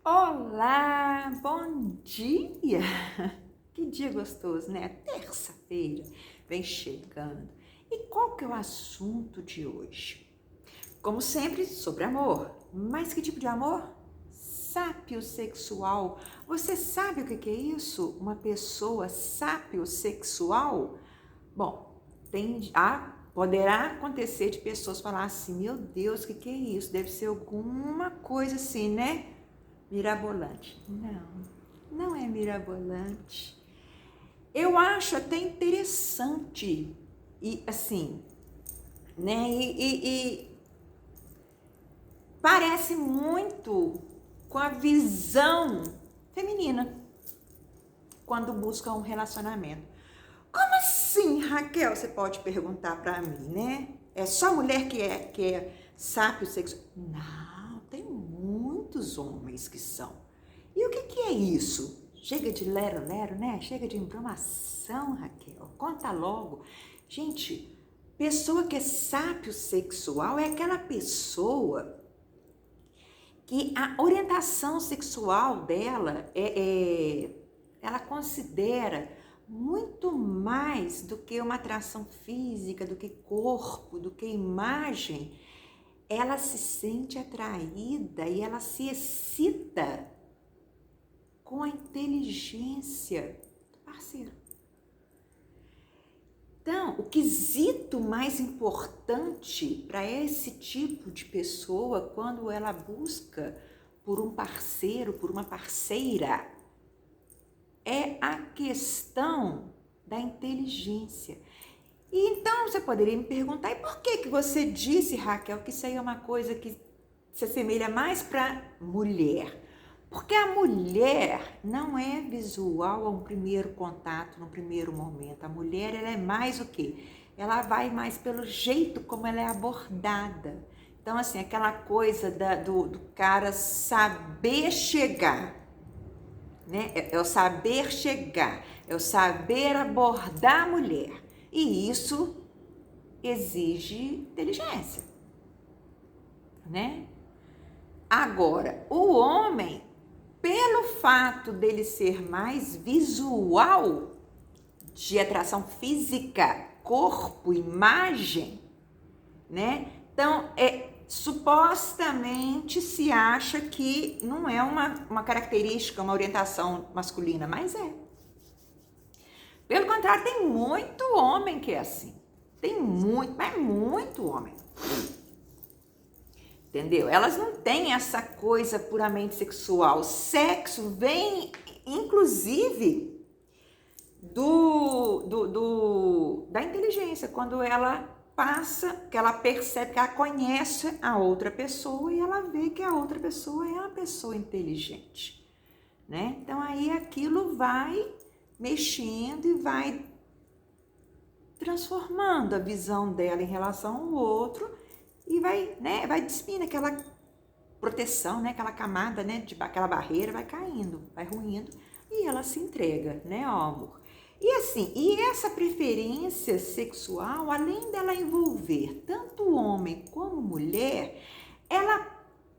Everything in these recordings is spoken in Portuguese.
Olá, bom dia! Que dia gostoso, né? Terça-feira vem chegando. E qual que é o assunto de hoje? Como sempre, sobre amor. Mas que tipo de amor? Sapiosexual. Você sabe o que é isso? Uma pessoa sapiosexual? Bom, poderá acontecer de pessoas falar assim, meu Deus, o que é isso? Deve ser alguma coisa assim, né? Mirabolante. Não, não é mirabolante. Eu acho até interessante e assim, né? E parece muito com a visão feminina quando busca um relacionamento. Como assim, Raquel? Você pode perguntar para mim, né? É só mulher que é sápio sexual? Não, tem muitos homens que são. E o que é isso? Chega de lero-lero, né? Chega de informação, Raquel. Conta logo. Gente, pessoa que é sápio sexual é aquela pessoa que a orientação sexual dela ela considera muito mais do que uma atração física, do que corpo, do que imagem. Ela se sente atraída e ela se excita com a inteligência do parceiro. Então, o quesito mais importante para esse tipo de pessoa, quando ela busca por um parceiro, por uma parceira, é a questão da inteligência. E então você poderia me perguntar, e por que você disse, Raquel, que isso aí é uma coisa que se assemelha mais para mulher? Porque a mulher não é visual a um primeiro contato, no primeiro momento. A mulher, ela é mais o quê? Ela vai mais pelo jeito como ela é abordada. Então, assim, aquela coisa do cara saber chegar, né? É o saber chegar, é o saber abordar a mulher. E isso exige inteligência, né? Agora, o homem, pelo fato dele ser mais visual, de atração física, corpo, imagem, né? Então, supostamente se acha que não é uma característica, uma orientação masculina, mas é. Pelo contrário, tem muito homem que é assim. Tem muito, mas muito homem. Entendeu? Elas não têm essa coisa puramente sexual. O sexo vem, inclusive, da inteligência. Quando ela passa, que ela percebe, que ela conhece a outra pessoa e ela vê que a outra pessoa é uma pessoa inteligente, né? Então, aí aquilo vai mexendo e vai transformando a visão dela em relação ao outro e vai, né, vai despindo aquela proteção, né, aquela camada, né, aquela barreira vai caindo, vai ruindo e ela se entrega, né, ó, amor. E assim, e essa preferência sexual, além dela envolver tanto homem como mulher, ela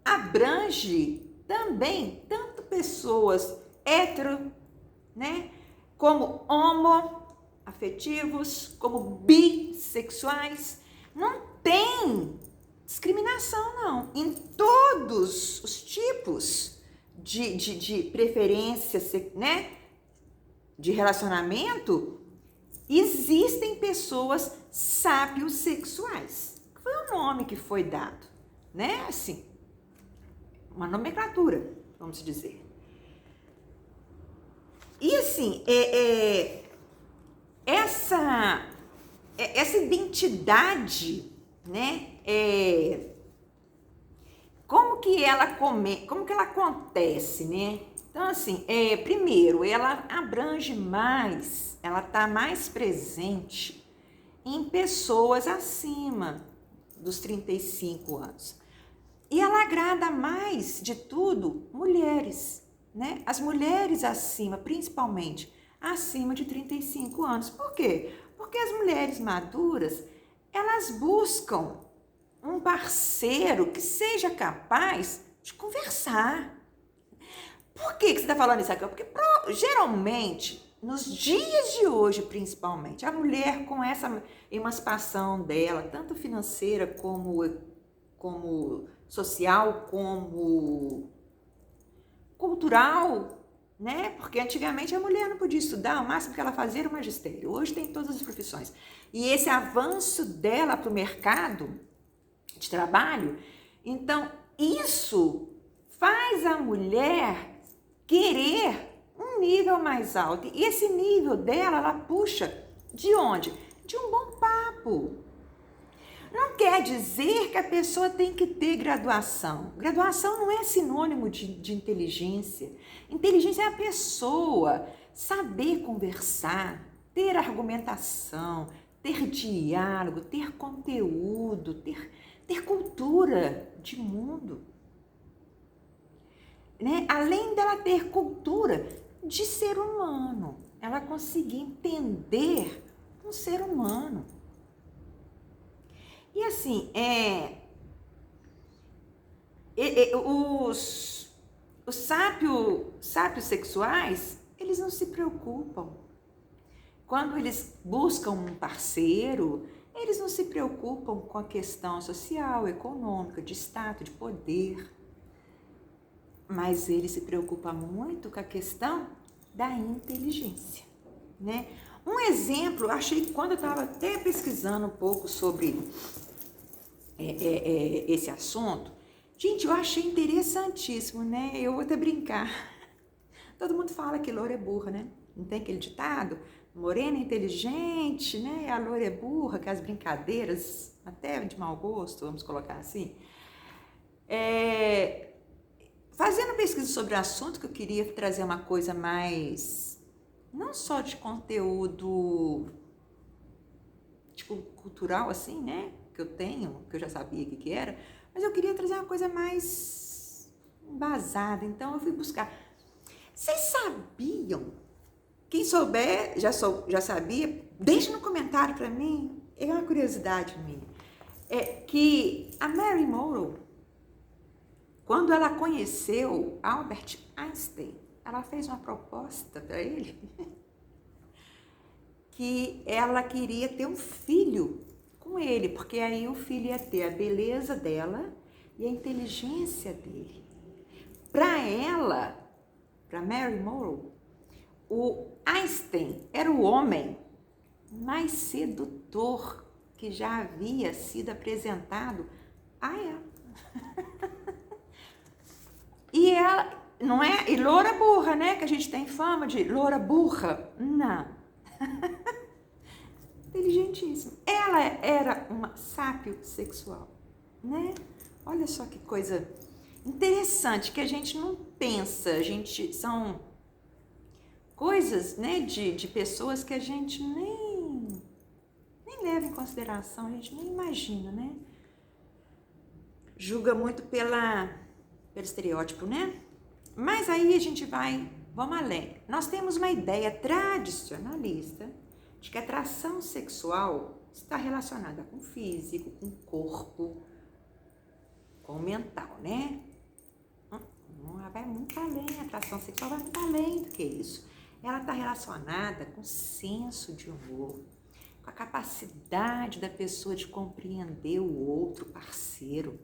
abrange também tanto pessoas hétero, né, como homoafetivos, como bissexuais. Não tem discriminação, não. Em todos os tipos de preferência, né, de relacionamento, existem pessoas sapiosexuais. Foi o nome que foi dado, né? Assim, uma nomenclatura, vamos dizer. E assim, essa identidade, né? Como que ela acontece, né? Então, assim, primeiro, ela abrange mais, ela está mais presente em pessoas acima dos 35 anos. E ela agrada mais de tudo mulheres, né? As mulheres acima, principalmente acima de 35 anos. Por quê? Porque as mulheres maduras, elas buscam um parceiro que seja capaz de conversar, Por que você está falando isso aqui? Porque geralmente, nos dias de hoje principalmente, a mulher com essa emancipação dela, tanto financeira como social, como cultural, né? Porque antigamente a mulher não podia estudar, o máximo que ela fazia era o magistério. Hoje tem todas as profissões. E esse avanço dela para o mercado de trabalho, então isso faz a mulher querer um nível mais alto. E esse nível dela, ela puxa de onde? De um bom papo. Não quer dizer que a pessoa tem que ter graduação. Graduação não é sinônimo de inteligência. Inteligência é a pessoa saber conversar, ter argumentação, ter diálogo, ter conteúdo, ter cultura de mundo. Né? Além dela ter cultura de ser humano, ela conseguir entender um ser humano. E assim, os sábios sexuais, eles não se preocupam. Quando eles buscam um parceiro, eles não se preocupam com a questão social, econômica, de status, de poder. Mas ele se preocupa muito com a questão da inteligência, né? Um exemplo, achei que quando eu estava até pesquisando um pouco sobre esse assunto, gente, eu achei interessantíssimo, né? Eu vou até brincar. Todo mundo fala que loura é burra, né? Não tem aquele ditado? Morena é inteligente, né? A loura é burra, que as brincadeiras, até de mau gosto, vamos colocar assim. Fazendo pesquisa sobre o assunto, que eu queria trazer uma coisa mais, não só de conteúdo, tipo, cultural, assim, né? Que eu tenho, que eu já sabia o que era, mas eu queria trazer uma coisa mais embasada, então eu fui buscar. Vocês sabiam? Quem souber, já sabia, deixa no comentário para mim, é uma curiosidade minha, que a Mary Monroe, quando ela conheceu Albert Einstein, ela fez uma proposta para ele que ela queria ter um filho com ele, porque aí o filho ia ter a beleza dela e a inteligência dele. Para ela, para Mary Monroe, o Einstein era o homem mais sedutor que já havia sido apresentado a ela. E ela, não é? E loura burra, né? Que a gente tem fama de loura burra. Não. Inteligentíssima. Ela era uma sábio sexual, né? Olha só que coisa interessante, que a gente não pensa, são coisas, né, de pessoas que a gente nem leva em consideração, a gente nem imagina, né? Julga muito pelo estereótipo, né? Mas aí a gente vamos além. Nós temos uma ideia tradicionalista de que a atração sexual está relacionada com o físico, com o corpo, com o mental, né? Ela vai muito além, a atração sexual vai muito além do que isso. Ela está relacionada com o senso de humor, com a capacidade da pessoa de compreender o outro parceiro,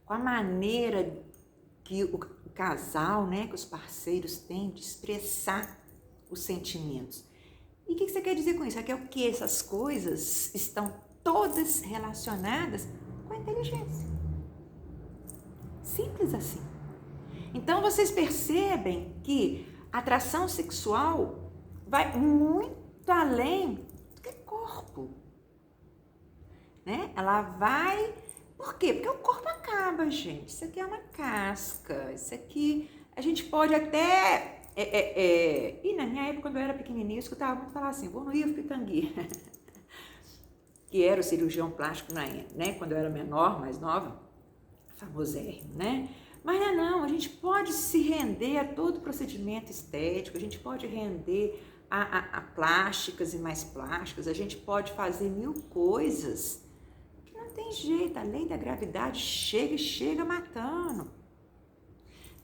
com a maneira que o casal, né, que os parceiros têm de expressar os sentimentos. E o que você quer dizer com isso? É que é o que essas coisas estão todas relacionadas com a inteligência. Simples assim. Então vocês percebem que a atração sexual vai muito além do que corpo, né? Ela vai... Por quê? Porque o corpo acaba, gente. Isso aqui é uma casca. Isso aqui a gente pode até... E na minha época, quando eu era pequenininha, eu escutava muito falar assim, vou no Ivo Pitangui, que era o cirurgião plástico, né? Quando eu era menor, mais nova, famosérrimo, né? Mas não, a gente pode se render a todo procedimento estético, a gente pode render a plásticas e mais plásticas, a gente pode fazer 1000 coisas que não tem jeito, a lei da gravidade chega e chega matando.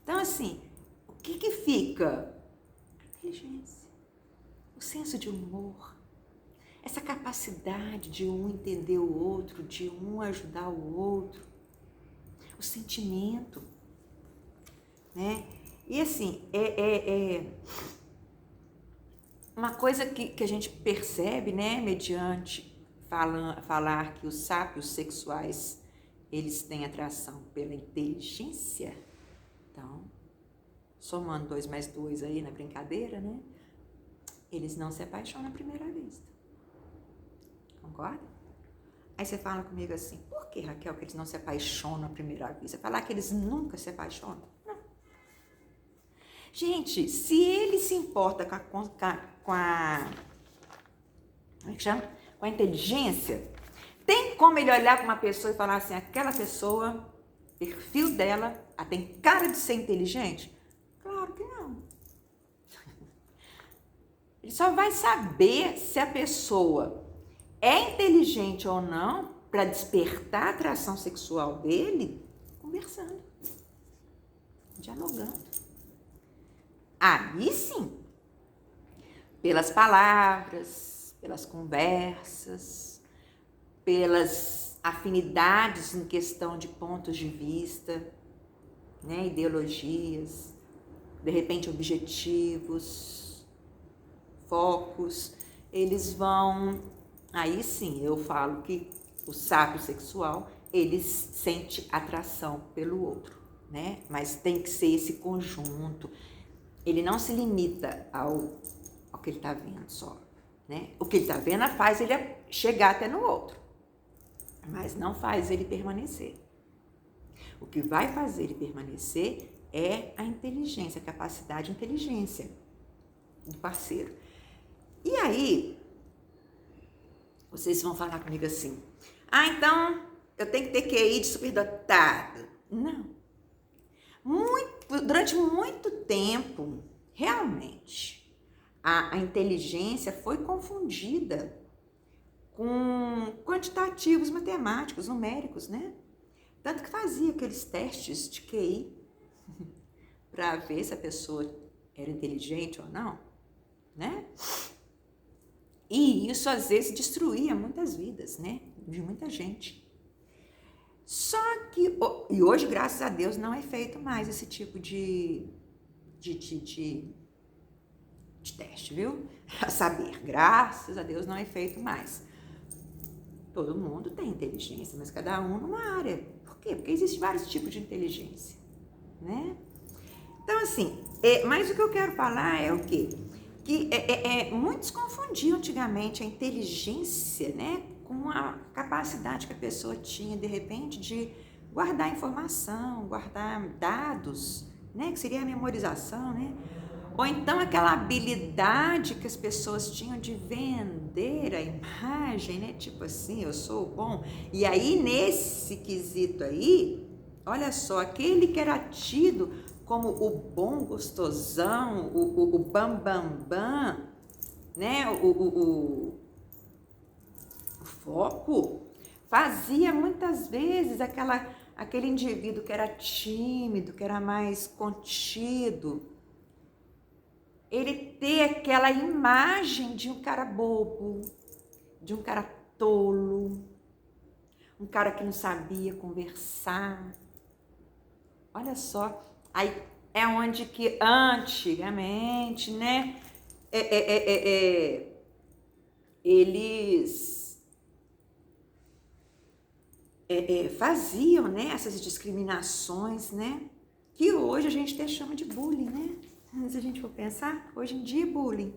Então, assim, o que fica? A inteligência, o senso de humor, essa capacidade de um entender o outro, de um ajudar o outro, o sentimento, né? E assim, uma coisa que a gente percebe, né, mediante falar que os sábios sexuais, eles têm atração pela inteligência. Então, somando 2 mais 2 aí na brincadeira, né? Eles não se apaixonam à primeira vista. Concorda? Aí você fala comigo assim, por que, Raquel, que eles não se apaixonam à primeira vista? Falar que eles nunca se apaixonam? Não. Gente, se ele se importa como é que chama? Com a inteligência, tem como ele olhar para uma pessoa e falar assim, aquela pessoa, perfil dela, ela tem cara de ser inteligente? Claro que não. Ele só vai saber se a pessoa é inteligente ou não para despertar a atração sexual dele conversando, dialogando. Aí sim, pelas palavras, pelas conversas, pelas afinidades em questão de pontos de vista, né, ideologias, de repente objetivos, focos, eles vão, aí sim eu falo que o sábio sexual, ele sente atração pelo outro, né, mas tem que ser esse conjunto, ele não se limita ao que ele está vendo só, né, o que ele está vendo faz ele chegar até no outro, mas não faz ele permanecer. O que vai fazer ele permanecer é a inteligência, a capacidade de inteligência do parceiro. E aí, vocês vão falar comigo assim, então eu tenho que ter QI de superdotado. Não. Durante muito tempo, realmente, a inteligência foi confundida com quantitativos matemáticos, numéricos, né? Tanto que fazia aqueles testes de QI para ver se a pessoa era inteligente ou não, né? E isso às vezes destruía muitas vidas, né? De muita gente. Só que, e hoje, graças a Deus, não é feito mais esse tipo de teste, viu? A saber, graças a Deus não é feito mais. Todo mundo tem inteligência, mas cada um numa área. Por quê? Porque existem vários tipos de inteligência, né? Então, assim, mas o que eu quero falar é o quê? Que muitos confundiam antigamente a inteligência, né, com a capacidade que a pessoa tinha, de repente, de guardar informação, guardar dados, né, que seria a memorização, né? Ou então aquela habilidade que as pessoas tinham de vender a imagem, né? Tipo assim, eu sou bom. E aí, nesse quesito aí, olha só, aquele que era tido como o bom gostosão, o bam, bam, bam, né? O foco, fazia muitas vezes aquele indivíduo que era tímido, que era mais contido, ele ter aquela imagem de um cara bobo, de um cara tolo, um cara que não sabia conversar. Olha só, aí é onde que antigamente, né, eles faziam, né, essas discriminações, né, que hoje a gente até chama de bullying, né? Se a gente for pensar, hoje em dia é bullying.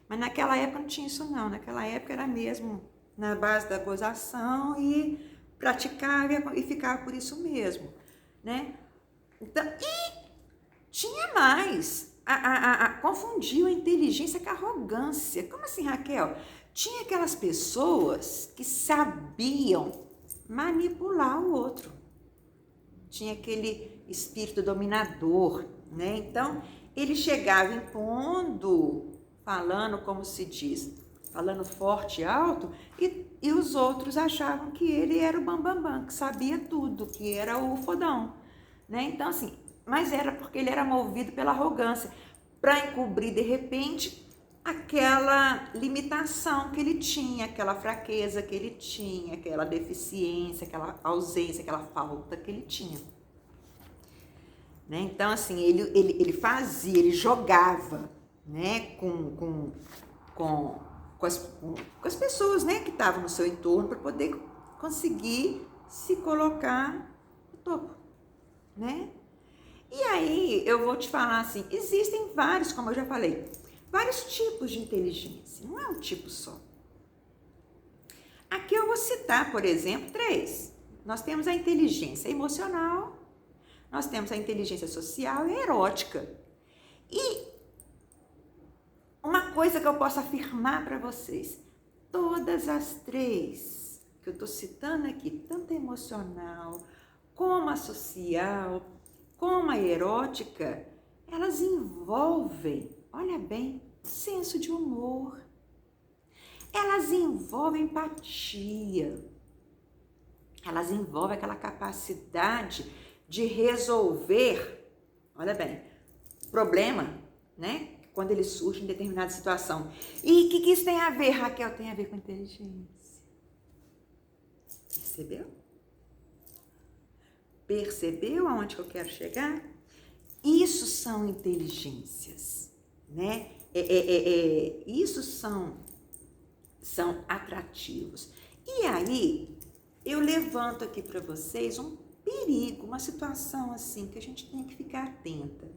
Mas naquela época não tinha isso não, naquela época era mesmo na base da gozação e praticava e ficava por isso mesmo, né? Então, e tinha mais, confundiu a inteligência com a arrogância. Como assim, Raquel? Tinha aquelas pessoas que sabiam manipular o outro. Tinha aquele espírito dominador, né? Então, ele chegava impondo, falando, como se diz, falando forte e alto, e os outros achavam que ele era o bambambam, que sabia tudo, que era o fodão, né? Então, assim, mas era porque ele era movido pela arrogância, para encobrir de repente aquela limitação que ele tinha, aquela fraqueza que ele tinha, aquela deficiência, aquela ausência, aquela falta que ele tinha. Né? Então, assim, ele fazia, ele jogava, né, com as pessoas, né, que estavam no seu entorno para poder conseguir se colocar no topo, né? E aí, eu vou te falar assim, existem vários, como eu já falei, vários tipos de inteligência, não é um tipo só. Aqui eu vou citar, por exemplo, 3. Nós temos a inteligência emocional, nós temos a inteligência social e a erótica. E uma coisa que eu posso afirmar para vocês, todas as 3 que eu estou citando aqui, tanto a emocional, como a social, como a erótica, elas envolvem, olha bem, senso de humor. Elas envolvem empatia. Elas envolvem aquela capacidade de resolver, olha bem, problema, né? Quando ele surge em determinada situação. E o que isso tem a ver, Raquel? Tem a ver com inteligência. Percebeu? Percebeu aonde que eu quero chegar? Isso são inteligências, né? Isso são atrativos. E aí, eu levanto aqui para vocês um perigo, uma situação assim que a gente tem que ficar atenta.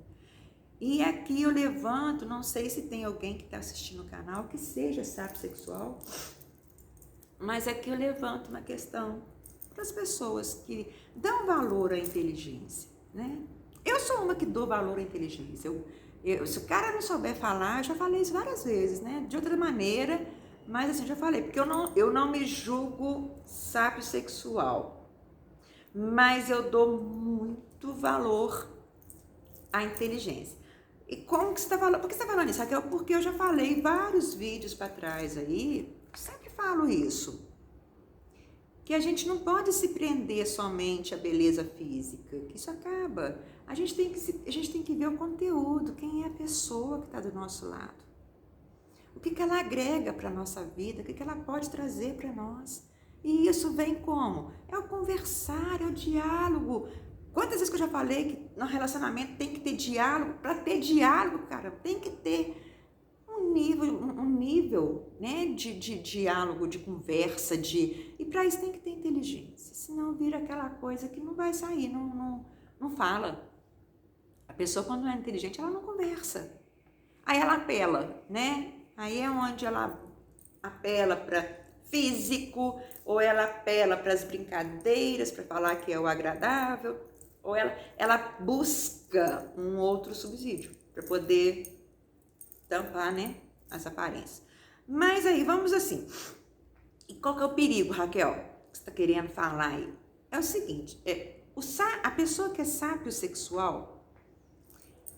E aqui eu levanto, não sei se tem alguém que está assistindo o canal que seja sapiosexual, mas aqui eu levanto uma questão para as pessoas que dão valor à inteligência, né? Eu sou uma que dou valor à inteligência. Se o cara não souber falar, eu já falei isso várias vezes, né? De outra maneira, mas assim, já falei, porque eu não me julgo sapiosexual, mas eu dou muito valor à inteligência. E como que você está falando? Por que você está falando isso, Raquel? Porque eu já falei vários vídeos para trás aí, sempre falo isso, que a gente não pode se prender somente à beleza física, que isso acaba. A gente tem que ver o conteúdo, quem é a pessoa que está do nosso lado. O que ela agrega para a nossa vida, o que ela pode trazer para nós. E isso vem como? É o conversar, é o diálogo. Quantas vezes que eu já falei que no relacionamento tem que ter diálogo? Para ter diálogo, cara, tem que ter um nível, né, de diálogo, de conversa, e para isso tem que ter inteligência. Senão vira aquela coisa que não vai sair, não fala. A pessoa, quando não é inteligente, ela não conversa. Aí ela apela, né? Aí é onde ela apela para físico, ou ela apela para as brincadeiras, para falar que é o agradável, ou ela busca um outro subsídio para poder tampar, né, as aparências. Mas aí, vamos assim. E qual que é o perigo, Raquel, que você está querendo falar aí? É o seguinte, a pessoa que é sapiosexual,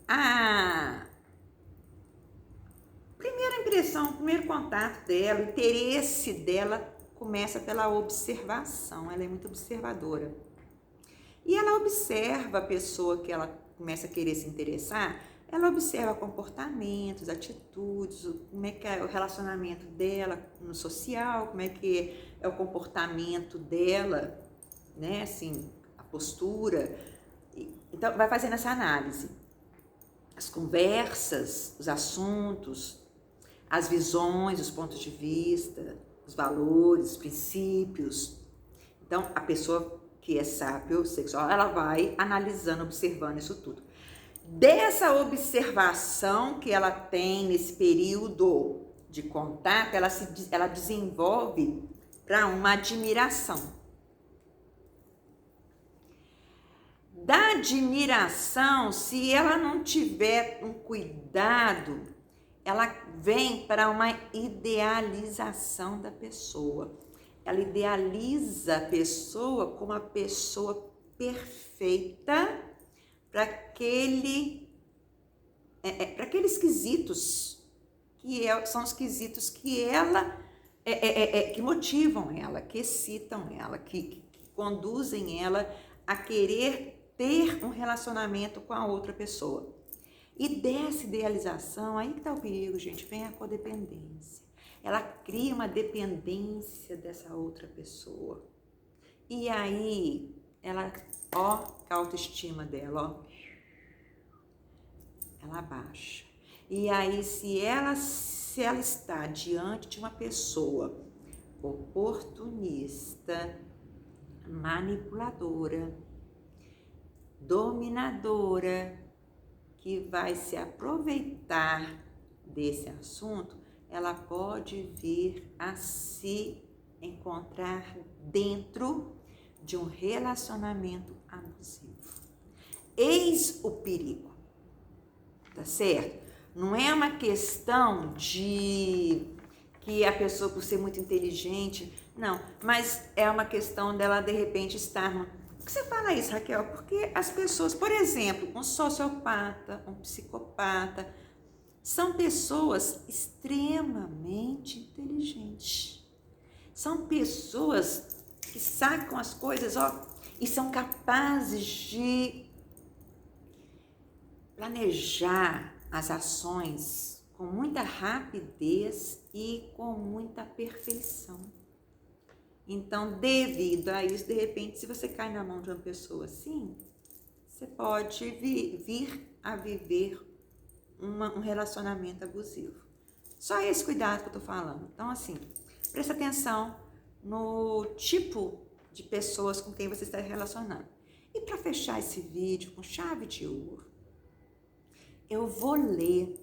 a primeira impressão, o primeiro contato dela, o interesse dela começa pela observação, ela é muito observadora. E ela observa a pessoa que ela começa a querer se interessar, ela observa comportamentos, atitudes, como é que é o relacionamento dela no social, como é que é o comportamento dela, né, assim, a postura. Então, vai fazendo essa análise. As conversas, os assuntos, as visões, os pontos de vista, os valores, os princípios. Então, a pessoa que é sapiosexual, ela vai analisando, observando isso tudo. Dessa observação que ela tem nesse período de contato, ela desenvolve para uma admiração. Da admiração, se ela não tiver um cuidado, ela vem para uma idealização da pessoa. Ela idealiza a pessoa como a pessoa perfeita para aqueles quesitos, são os quesitos que ela, que motivam ela, que excitam ela, que conduzem ela a querer ter um relacionamento com a outra pessoa. E dessa idealização, aí que está o perigo, gente, vem a codependência. Ela cria uma dependência dessa outra pessoa. E aí, ela, ó, a autoestima dela, ó, ela baixa. E aí, se ela está diante de uma pessoa oportunista, manipuladora, dominadora, que vai se aproveitar desse assunto, ela pode vir a se encontrar dentro de um relacionamento abusivo. Eis o perigo, tá certo? Não é uma questão de que a pessoa, por ser muito inteligente, não, mas é uma questão dela, de repente, estar... Por que você fala isso, Raquel? Porque as pessoas, por exemplo, um sociopata, um psicopata, são pessoas extremamente inteligentes. São pessoas que sacam as coisas, ó, e são capazes de planejar as ações com muita rapidez e com muita perfeição. Então, devido a isso, de repente, se você cai na mão de uma pessoa assim, você pode vir a viver um relacionamento abusivo. Só esse cuidado que eu tô falando. Então, assim, presta atenção no tipo de pessoas com quem você está relacionando. E para fechar esse vídeo com chave de ouro, eu vou ler,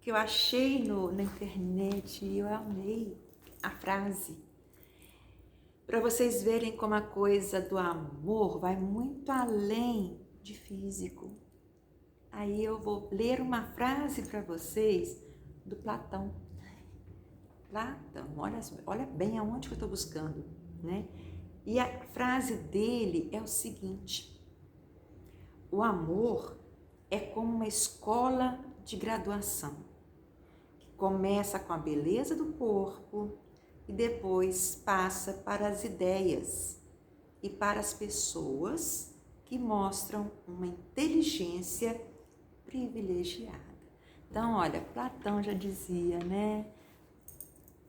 que eu achei na internet e eu amei a frase, para vocês verem como a coisa do amor vai muito além de físico. Aí eu vou ler uma frase para vocês do Platão. Platão, olha bem aonde que eu estou buscando, né? E a frase dele é o seguinte: o amor é como uma escola de graduação, que começa com a beleza do corpo e depois passa para as ideias e para as pessoas que mostram uma inteligência privilegiada. Então, olha, Platão já dizia, né?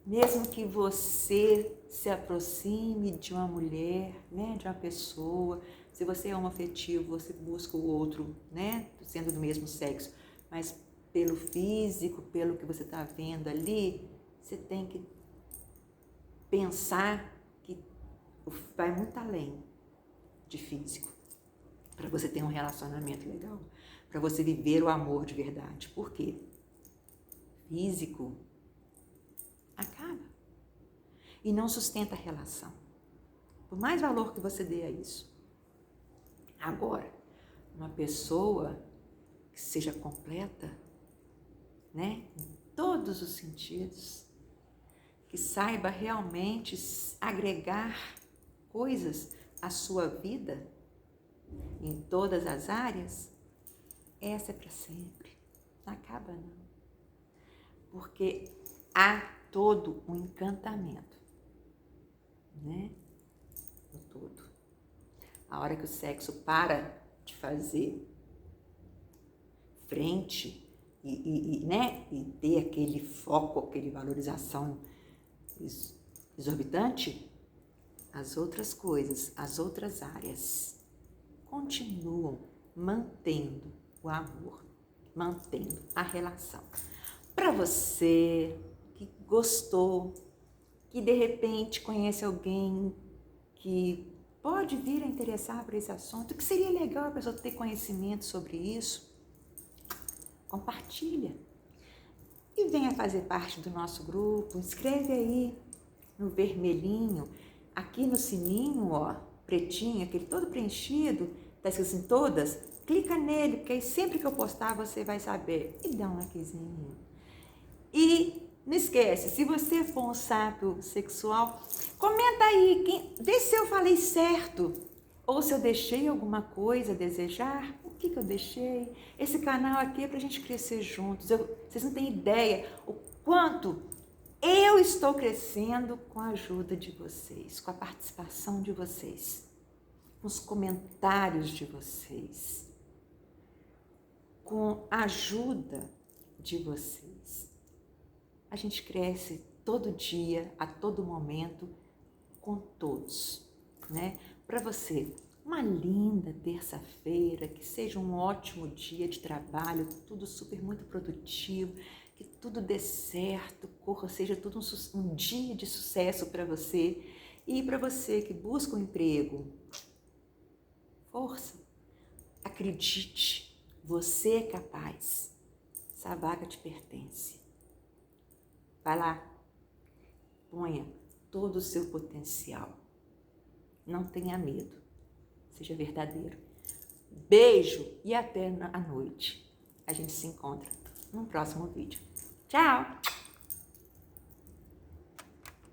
Mesmo que você se aproxime de uma mulher, né, de uma pessoa, se você é homoafetivo, você busca o outro, né, sendo do mesmo sexo, mas pelo físico, pelo que você está vendo ali, você tem que pensar que vai muito além de físico, para você ter um relacionamento legal, para você viver o amor de verdade. Por quê? Físico acaba e não sustenta a relação, por mais valor que você dê a isso. Agora, uma pessoa que seja completa, né, em todos os sentidos, que saiba realmente agregar coisas à sua vida, em todas as áreas, essa é para sempre, não acaba não, porque há todo um encantamento, né, no todo. A hora que o sexo para de fazer frente né, e ter aquele foco, aquele valorização exorbitante, as outras coisas, as outras áreas continuam mantendo o amor, mantendo a relação. Para você que gostou, que de repente conhece alguém que pode vir a interessar por esse assunto, que seria legal a pessoa ter conhecimento sobre isso, compartilha. E venha fazer parte do nosso grupo, inscreve aí no vermelhinho, aqui no sininho, ó, pretinho, aquele todo preenchido, tá escrito assim, todas, clica nele, porque aí sempre que eu postar você vai saber, e dá um likezinho. E não esquece, se você for um sábio sexual, comenta aí, vê se eu falei certo, ou se eu deixei alguma coisa a desejar, o que eu deixei. Esse canal aqui é pra gente crescer juntos, vocês não têm ideia o quanto eu estou crescendo com a ajuda de vocês, com a participação de vocês. com os comentários de vocês, com a ajuda de vocês. A gente cresce todo dia, a todo momento, com todos, né? Para você, uma linda terça-feira, que seja um ótimo dia de trabalho, tudo super muito produtivo, que tudo dê certo, seja tudo um dia de sucesso para você. E para você que busca um emprego, força, acredite, você é capaz, essa vaga te pertence. Vai lá, ponha todo o seu potencial, não tenha medo, seja verdadeiro. Beijo e até a noite. A gente se encontra no próximo vídeo. Tchau!